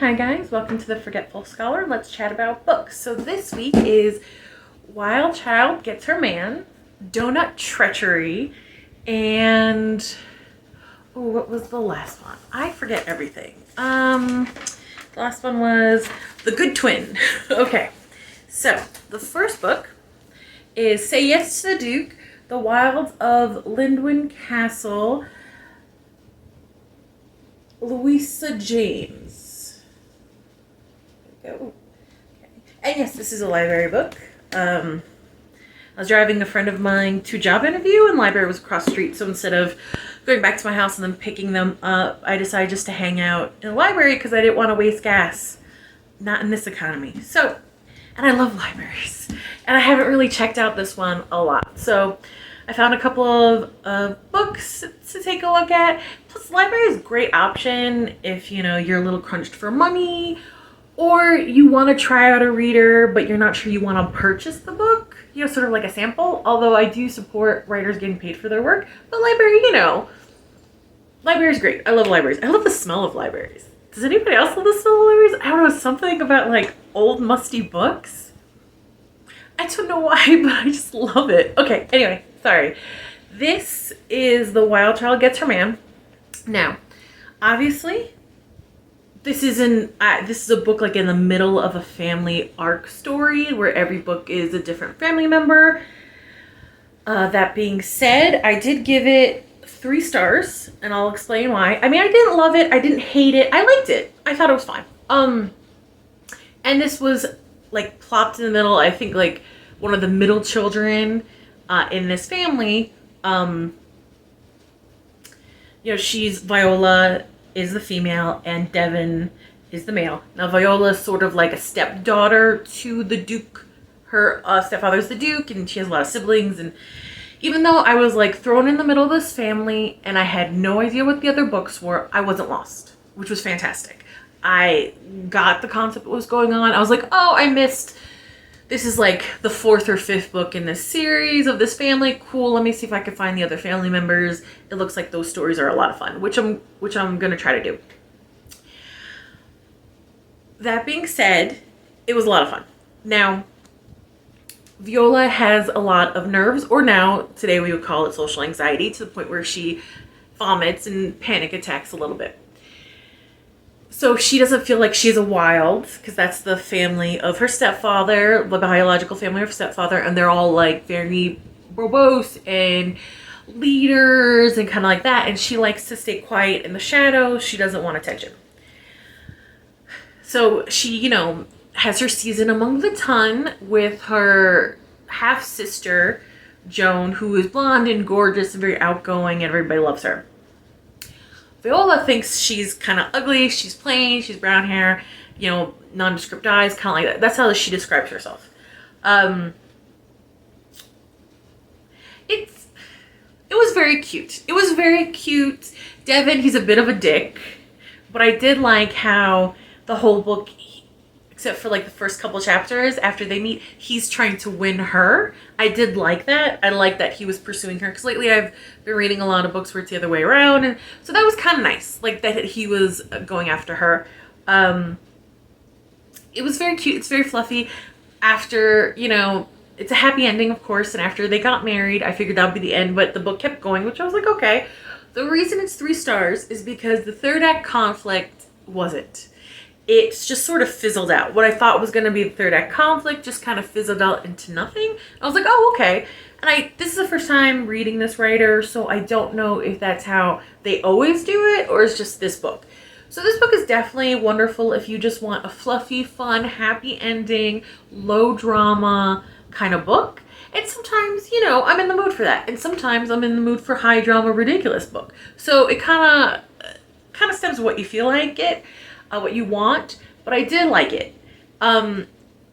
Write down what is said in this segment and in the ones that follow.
Hi guys, welcome to the Forgetful Scholar. Let's chat about books. So this week is Wild Child Gets Her Man, Donut Treachery, and what was the last one? I forget everything. The last one was The Good Twin. Okay, so the first book is Say Yes to the Duke, The Wilds of Lindow Castle, Louisa James. Go. Okay. And yes, this is a library book. I was driving a friend of mine to a job interview, and the library was across the street. So instead of going back to my house and then picking them up, I decided just to hang out in the library because I didn't want to waste gas. Not in this economy. So, and I love libraries. And I haven't really checked out this one a lot. So I found a couple of books to take a look at. Plus, the library is a great option if, you're a little crunched for money, or you want to try out a reader, but you're not sure you want to purchase the book, sort of like a sample. Although I do support writers getting paid for their work. But library, library is great. I love libraries. I love the smell of libraries. Does anybody else love the smell of libraries? I don't know, something about like old musty books. I don't know why, but I just love it. Okay, anyway, sorry. This is The Wild Child Gets Her Man. Now, obviously, this is a book like in the middle of a family arc story where every book is a different family member. That being said, I did give it 3 stars, and I'll explain why. I mean, I didn't love it. I didn't hate it. I liked it. I thought it was fine. And this was like plopped in the middle. I think like one of the middle children in this family. She's Viola is the female and Devon is the male. Now Viola is sort of like a stepdaughter to the Duke. Her stepfather's the Duke, and she has a lot of siblings. And even though I was like thrown in the middle of this family and I had no idea what the other books were, I wasn't lost, which was fantastic. I got the concept of what was going on. I was like, oh, I missed. This is like the 4th or 5th book in this series of this family. Cool. Let me see if I can find the other family members. It looks like those stories are a lot of fun, which I'm gonna try to do. That being said, it was a lot of fun. Now, Viola has a lot of nerves, or now today we would call it social anxiety, to the point where she vomits and panic attacks a little bit. So she doesn't feel like she's a wild, because that's the family of her stepfather, the biological family of her stepfather, and they're all like very verbose and leaders and kind of like that. And she likes to stay quiet in the shadows. She doesn't want attention. So she, has her season among the ton with her half-sister, Joan, who is blonde and gorgeous and very outgoing, and everybody loves her. Viola thinks she's kind of ugly, she's plain, she's brown hair, nondescript eyes, kind of like that. That's how she describes herself. It was very cute. It was very cute. Devon, he's a bit of a dick, but I did like how the whole book, except for like the first couple chapters after they meet, he's trying to win her. I did like that. I like that he was pursuing her, because lately I've been reading a lot of books where it's the other way around, and so that was kind of nice, like that he was going after her. It was very cute. It's very fluffy. After, it's a happy ending, of course, and after they got married, I figured that would be the end, but the book kept going, which I was like, okay. The reason it's 3 stars is because the third act conflict wasn't. It's just sort of fizzled out. What I thought was going to be the third act conflict just kind of fizzled out into nothing. I was like, oh, okay. And this is the first time reading this writer, so I don't know if that's how they always do it, or it's just this book. So this book is definitely wonderful if you just want a fluffy, fun, happy ending, low drama kind of book. And sometimes, I'm in the mood for that. And sometimes I'm in the mood for high drama, ridiculous book. So it kind of stems what you feel like what you want, but I did like it.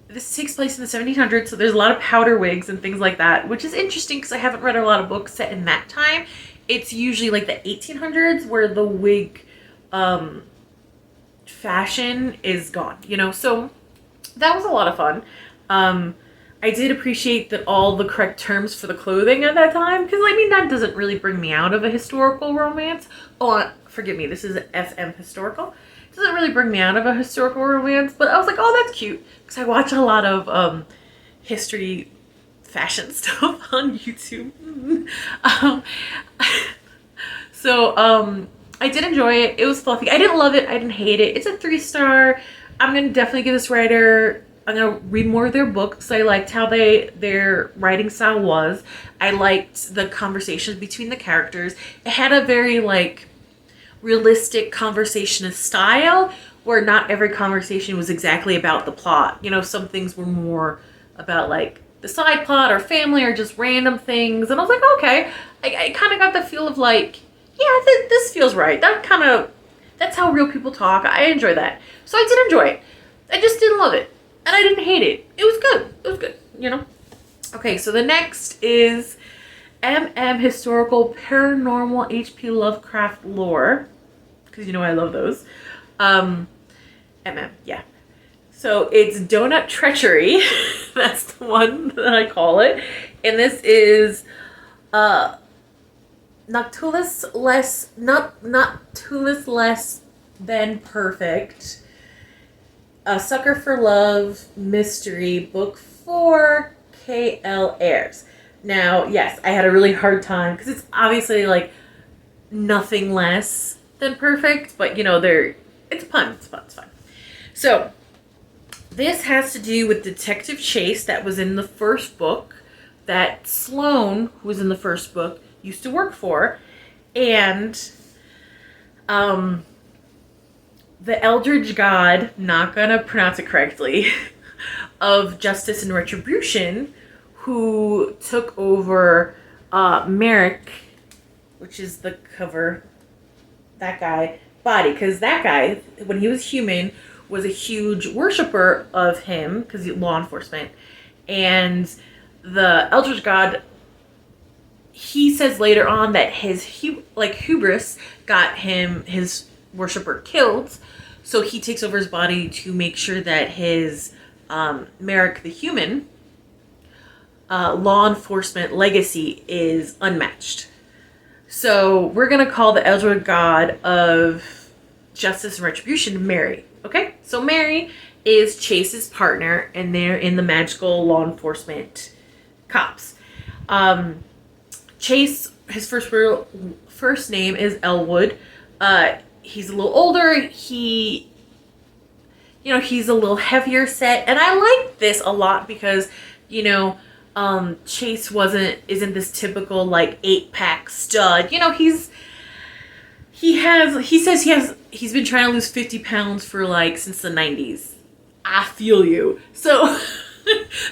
This takes place in the 1700s, so there's a lot of powder wigs and things like that, which is interesting because I haven't read a lot of books set in that time. It's usually like the 1800s where the wig fashion is gone, so that was a lot of fun. I did appreciate that all the correct terms for the clothing at that time, because that doesn't really bring me out of a historical romance. Oh, forgive me, this is FM historical. doesn't really bring me out of a historical romance, but I was like, oh, that's cute. Because I watch a lot of history fashion stuff on YouTube. I did enjoy it. It was fluffy. I didn't love it. I didn't hate it. It's a 3-star. I'm going to definitely give this writer, I'm going to read more of their books. I liked how their writing style was. I liked the conversations between the characters. It had a very, like, realistic conversationist style where not every conversation was exactly about the plot. You know, some things were more about, like, the side plot or family or just random things. And I was like, okay. I kind of got the feel of, like, yeah, this feels right. That's how real people talk. I enjoy that. So I did enjoy it. I just didn't love it. And I didn't hate it. It was good. It was good, you know? Okay, so the next is MM Historical Paranormal H.P. Lovecraft Lore. Because you know I love those. MM, yeah. So it's Donut Treachery. That's the one that I call it. And this is Noctualis less than perfect. A Sucker for Love mystery, book 4, K.L. Ayers. Now, yes, I had a really hard time because it's obviously like nothing less than perfect, but you know, it's fun. It's fun. So this has to do with Detective Chase that was in the first book that Sloane, who was in the first book, used to work for, and the Eldridge God, not gonna pronounce it correctly, of Justice and Retribution, who took over Merrick, which is the cover, that guy, body, because that guy, when he was human, was a huge worshiper of him, because he's law enforcement, and the Eldritch God, he says later on that his hubris got him his worshiper killed, so he takes over his body to make sure that his Merrick the human law enforcement legacy is unmatched. So we're gonna call the Eldritch God of Justice and Retribution Mary. Okay, so Mary is Chase's partner, and they're in the magical law enforcement cops. Chase, his first name is Elwood. He's a little older. He's a little heavier set, and I like this a lot because, Chase isn't this typical like 8-pack stud. He's been trying to lose 50 pounds for since the 90s. I feel you. So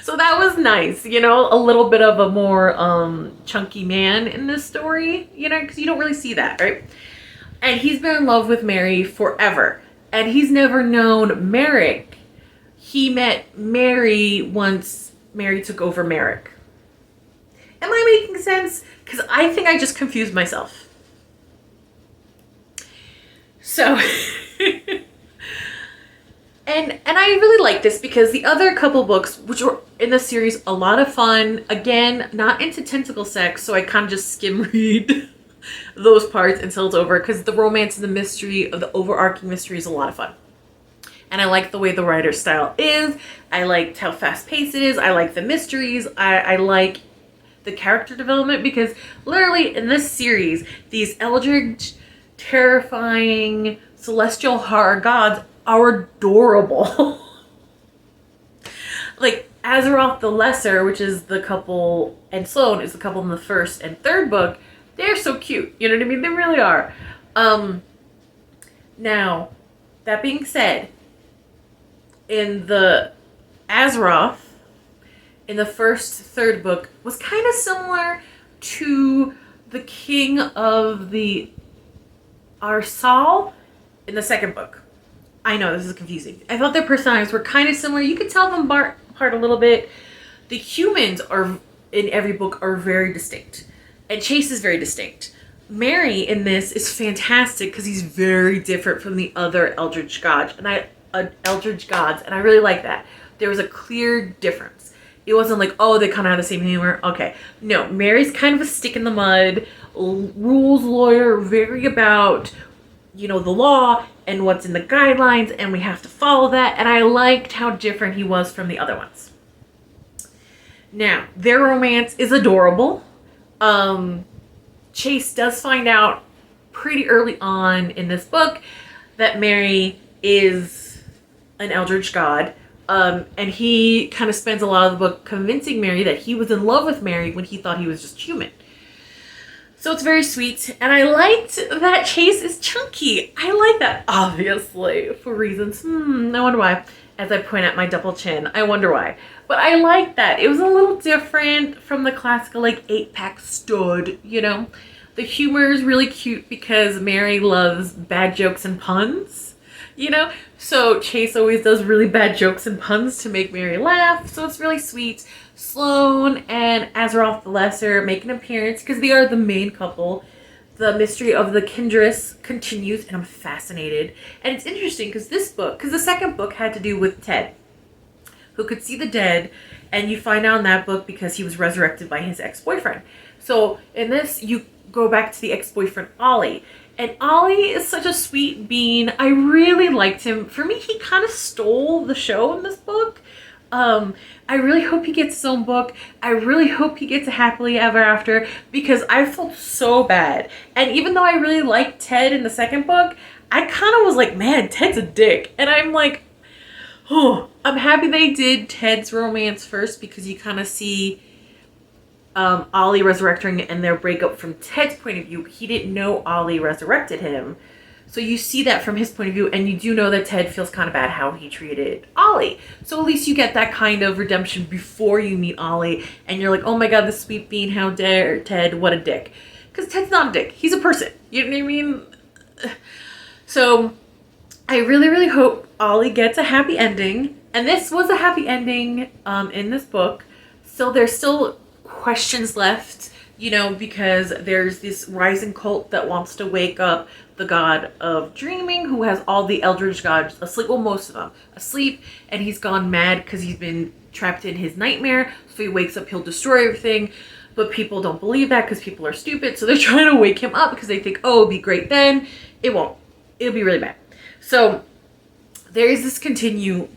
so that was nice, a little bit of a more chunky man in this story, because you don't really see that, right? And he's been in love with Mary forever, and he's never known Merrick. He met Mary once Mary took over Merrick. Am I making sense? Because I think I just confused myself. So And I really like this because the other couple books, which were in the series, a lot of fun. Again, not into tentacle sex, so I kind of just skim read those parts until it's over, because the romance and the mystery of the overarching mystery is a lot of fun. And I like the way the writer's style is. I liked how fast-paced it is. I like the mysteries. I like the character development, because literally in this series, these eldritch, terrifying, celestial horror gods are adorable. Like Azeroth the Lesser, which is the couple, and Sloane is the couple in the first and third book, they're so cute. You know what I mean? They really are. Now, that being said, in the Azeroth, in the third book, was kind of similar to the King of the Arsal in the second book. I know, this is confusing. I thought their personalities were kind of similar. You could tell them apart a little bit. The humans in every book are very distinct. And Chase is very distinct. Mary in this is fantastic because he's very different from the other Eldritch gods. And I really like that. There was a clear difference. It wasn't like, oh, they kind of have the same humor. Okay. No, Mary's kind of a stick in the mud, rules lawyer, very about you know, the law and what's in the guidelines, and we have to follow that. And I liked how different he was from the other ones. Now, their romance is adorable. Chase does find out pretty early on in this book that Mary is an eldritch god. And he kind of spends a lot of the book convincing Mary that he was in love with Mary when he thought he was just human. So it's very sweet. And I liked that Chase is chunky. I like that, obviously, for reasons. I wonder why. As I point at my double chin, I wonder why. But I like that. It was a little different from the classical, like, 8-pack stud, you know? The humor is really cute because Mary loves bad jokes and puns, you know? So Chase always does really bad jokes and puns to make Mary laugh. So it's really sweet. Sloane and Azeroth the Lesser make an appearance because they are the main couple. The mystery of the Kindress continues, and I'm fascinated. And it's interesting because the second book had to do with Ted, who could see the dead, and you find out in that book because he was resurrected by his ex-boyfriend. So in this, you go back to the ex-boyfriend Ollie. And Ollie is such a sweet being. I really liked him. For me, he kind of stole the show in this book. I really hope he gets his own book. I really hope he gets a happily ever after because I felt so bad. And even though I really liked Ted in the second book, I kind of was like, man, Ted's a dick. And I'm like, oh, I'm happy they did Ted's romance first because you kind of see Ollie resurrecting and their breakup from Ted's point of view. He didn't know Ollie resurrected him. So you see that from his point of view, and you do know that Ted feels kind of bad how he treated Ollie. So at least you get that kind of redemption before you meet Ollie, and you're like, oh my god, the sweet bean, how dare Ted, what a dick. Because Ted's not a dick, he's a person, you know what I mean? So I really, really hope Ollie gets a happy ending, and this was a happy ending in this book. So there's still questions left, you know, because there's this rising cult that wants to wake up the god of dreaming, who has all the eldritch gods asleep, well, most of them asleep, and he's gone mad because he's been trapped in his nightmare. So he wakes up, he'll destroy everything, but people don't believe that because people are stupid. So they're trying to wake him up because they think, oh, it'll be great then. It won't. It'll be really bad. So there is this continue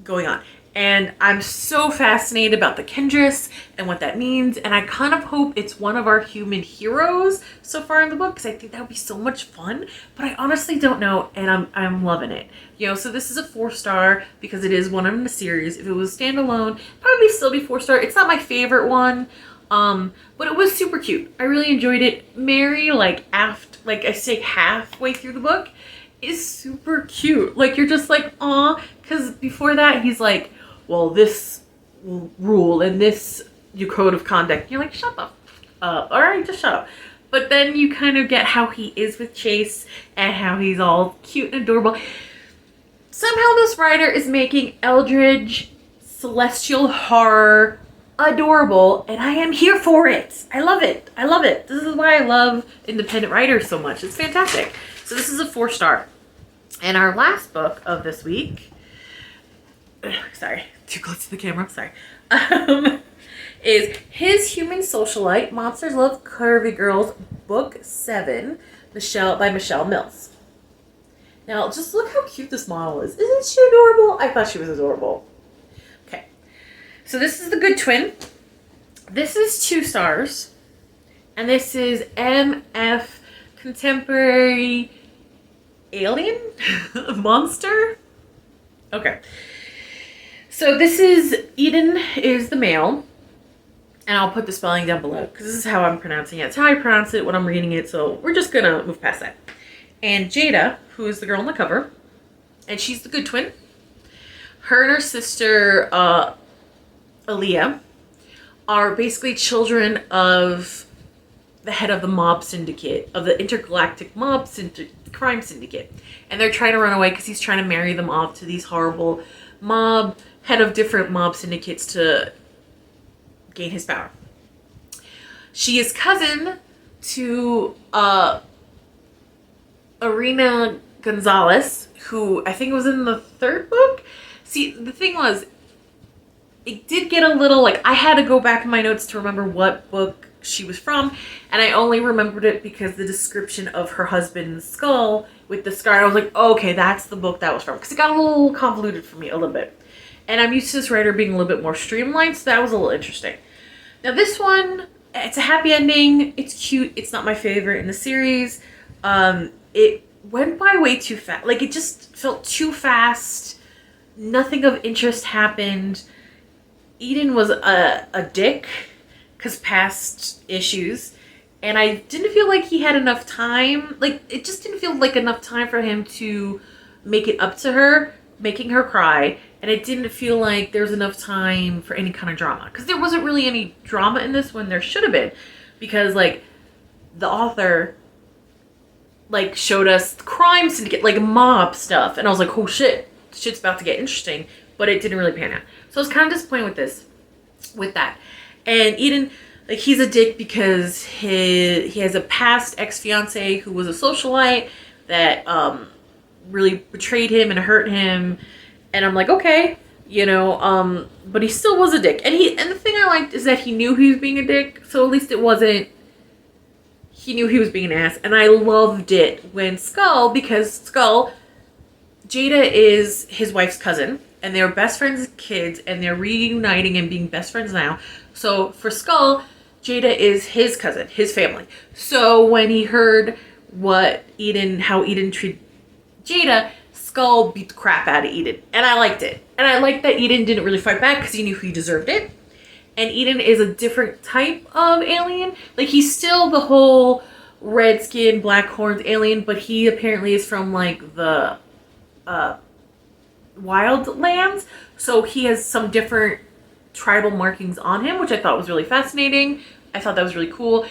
going on. And I'm so fascinated about the Kindress and what that means. And I kind of hope it's one of our human heroes so far in the book, because I think that would be so much fun. But I honestly don't know, and I'm loving it. You know, so this is a 4-star because it is one in the series. If it was standalone, probably still be 4-star. It's not my favorite one, but it was super cute. I really enjoyed it. Mary, like I say halfway through the book, is super cute. Like, you're just like, aw, because before that he's like, well, this rule and this your code of conduct. You're like, shut up. All right, just shut up. But then you kind of get how he is with Chase and how he's all cute and adorable. Somehow this writer is making eldritch celestial horror adorable, and I am here for it. I love it. I love it. This is why I love independent writers so much. It's fantastic. So this is a 4-star. And our last book of this week, sorry, too close to the camera, sorry, is His Human Socialite, Monsters Love Curvy Girls, Book 7, by Michelle Mills. Now, just look how cute this model is. Isn't she adorable? I thought she was adorable. Okay, so this is the Good Twin. This is 2 stars, and this is MF Contemporary Alien Monster. Okay. So this is, Eden is the male, and I'll put the spelling down below because this is how I'm pronouncing it. It's how I pronounce it when I'm reading it, so we're just gonna move past that. And Jada, who is the girl on the cover, and she's the Good Twin. Her and her sister, Aaliyah, are basically children of the head of the mob syndicate, of the intergalactic crime syndicate. And they're trying to run away because he's trying to marry them off to these horrible head of different mob syndicates to gain his power. She is cousin to Irina Gonzalez, who I think was in the 3rd book. See, the thing was, it did get a little, like, I had to go back in my notes to remember what book she was from, and I only remembered it because the description of her husband's skull with the scar, I was like, oh, okay, that's the book that was from, because it got a little convoluted for me a little bit. And I'm used to this writer being a little bit more streamlined, so that was a little interesting. Now this one, it's a happy ending. It's cute. It's not my favorite in the series. It went by way too fast. Like, it just felt too fast. Nothing of interest happened. Eden was a dick because past issues. And I didn't feel like he had enough time. Like, it just didn't feel like enough time for him to make it up to her, making her cry. And it didn't feel like there was enough time for any kind of drama. Because there wasn't really any drama in this when there should have been. Because, like, the author, like, showed us crime syndicate, like, mob stuff. And I was like, oh, shit's about to get interesting. But it didn't really pan out. So I was kind of disappointed with that. And Eden, like, he's a dick because he has a past ex-fiance who was a socialite that really betrayed him and hurt him. And I'm like, okay, you know, but he still was a dick. And the thing I liked is that he knew he was being a dick. So at least it wasn't, he knew he was being an ass. And I loved it when because Jada is his wife's cousin. And they were best friends as kids. And they're reuniting and being best friends now. So for Skull, Jada is his cousin, his family. So when he heard how Eden treated Jada, Skull beat the crap out of Eden. And I liked it. And I liked that Eden didn't really fight back because he knew he deserved it. And Eden is a different type of alien. Like, he's still the whole red skin, black horns alien, but he apparently is from, like, the Wilde lands. So he has some different tribal markings on him, which I thought was really fascinating. I thought that was really cool.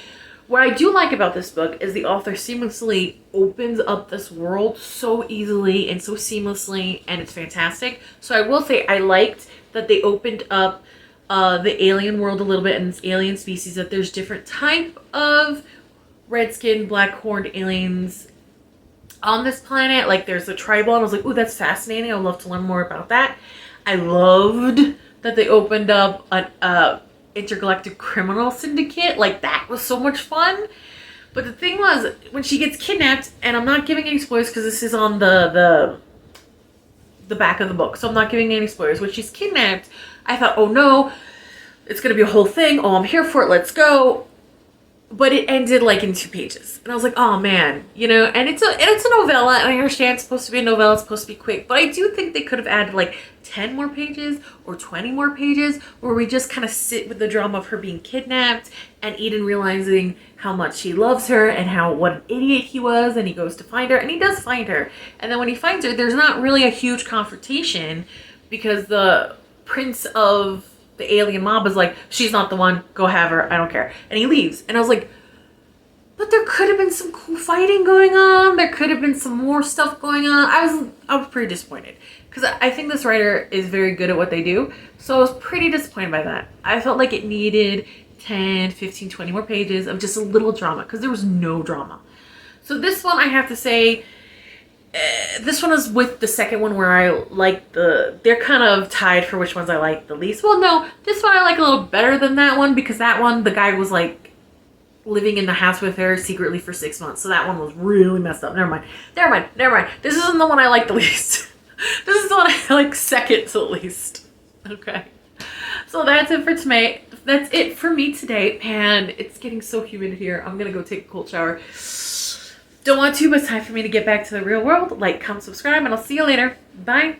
What I do like about this book is the author seamlessly opens up this world so easily and so seamlessly, and it's fantastic. So I will say I liked that they opened up the alien world a little bit, and this alien species, that there's different type of red-skinned, black-horned aliens on this planet. Like, there's a tribal, and I was like, ooh, that's fascinating. I would love to learn more about that. I loved that they opened up an intergalactic criminal syndicate. Like, that was so much fun. But the thing was, when she gets kidnapped, and I'm not giving any spoilers because this is on the back of the book, so I'm not giving any spoilers. When she's kidnapped, I thought, oh no, it's gonna be a whole thing. Oh, I'm here for it, let's go. But it ended like in 2 pages. And I was like, oh man, you know, and it's a novella, and I understand it's supposed to be a novella, it's supposed to be quick, but I do think they could have added like 10 more pages or 20 more pages where we just kind of sit with the drama of her being kidnapped and Eden realizing how much he loves her and what an idiot he was, and he goes to find her, and he does find her. And then when he finds her, there's not really a huge confrontation because the prince of the alien mob is like, she's not the one, go have her, I don't care. And he leaves. And I was like, but there could have been some cool fighting going on. There could have been some more stuff going on. I was pretty disappointed. Because I think this writer is very good at what they do. So I was pretty disappointed by that. I felt like it needed 10, 15, 20 more pages of just a little drama. Because there was no drama. So this one, I have to say, this one is with the second one where I like they're kind of tied for which ones I like the least. Well, no, this one I like a little better than that one because that one, the guy was like living in the house with her secretly for 6 months. So that one was really messed up. Never mind. This isn't the one I like the least. This is the one I like second to the least. Okay. So that's it for today. That's it for me today. Man, it's getting so humid here. I'm going to go take a cold shower. Don't want to, but it's time for me to get back to the real world. Like, comment, subscribe, and I'll see you later. Bye.